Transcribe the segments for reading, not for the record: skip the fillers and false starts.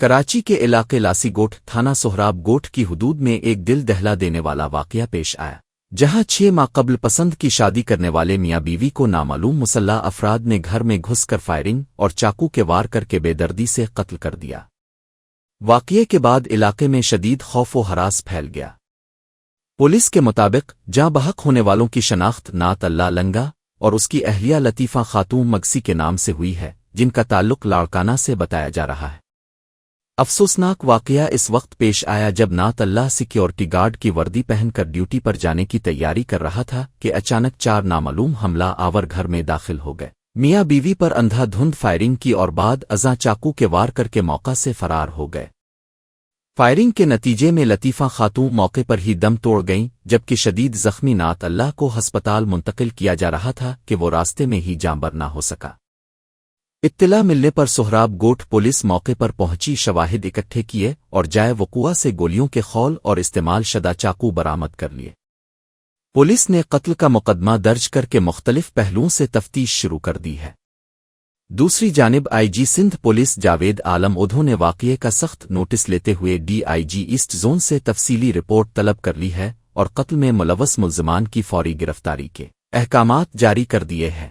کراچی کے علاقے لاسی گوٹھ تھانہ سہراب گوٹھ کی حدود میں ایک دل دہلا دینے والا واقعہ پیش آیا، جہاں 6 ماہ قبل پسند کی شادی کرنے والے میاں بیوی کو نامعلوم مسلح افراد نے گھر میں گھس کر فائرنگ اور چاقو کے وار کر کے بے دردی سے قتل کر دیا۔ واقعے کے بعد علاقے میں شدید خوف و ہراس پھیل گیا۔ پولیس کے مطابق جاں بحق ہونے والوں کی شناخت نعت اللہ لنگا اور اس کی اہلیہ لطیفہ خاتون مگسی کے نام سے ہوئی ہے، جن کا تعلق لاڑکانہ سے بتایا جا رہا ہے۔ افسوسناک واقعہ اس وقت پیش آیا جب نعت اللہ سیکیورٹی گارڈ کی وردی پہن کر ڈیوٹی پر جانے کی تیاری کر رہا تھا کہ اچانک 4 نامعلوم حملہ آور گھر میں داخل ہو گئے، میاں بیوی پر اندھا دھند فائرنگ کی اور بعد ازاں چاقو کے وار کر کے موقع سے فرار ہو گئے۔ فائرنگ کے نتیجے میں لطیفہ خاتون موقع پر ہی دم توڑ گئیں، جبکہ شدید زخمی نعت اللہ کو ہسپتال منتقل کیا جا رہا تھا کہ وہ راستے میں ہی جاں بر نہ ہو سکا۔ اطلاع ملنے پر سہراب گوٹھ پولیس موقع پر پہنچی، شواہد اکٹھے کیے اور جائے وقوع سے گولیوں کے خول اور استعمال شدہ چاقو برآمد کر لیے۔ پولیس نے قتل کا مقدمہ درج کر کے مختلف پہلوؤں سے تفتیش شروع کر دی ہے۔ دوسری جانب I G Sindh police Javed Alam Odho نے واقعے کا سخت نوٹس لیتے ہوئے D I G east zone سے تفصیلی رپورٹ طلب کر لی ہے اور قتل میں ملوث ملزمان کی فوری گرفتاری کے احکامات جاری کر دیے ہیں۔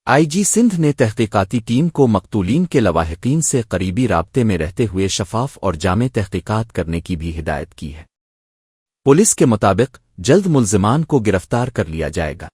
آئی جی سندھ نے تحقیقاتی ٹیم کو مقتولین کے لواحقین سے قریبی رابطے میں رہتے ہوئے شفاف اور جامع تحقیقات کرنے کی بھی ہدایت کی ہے۔ پولیس کے مطابق جلد ملزمان کو گرفتار کر لیا جائے گا۔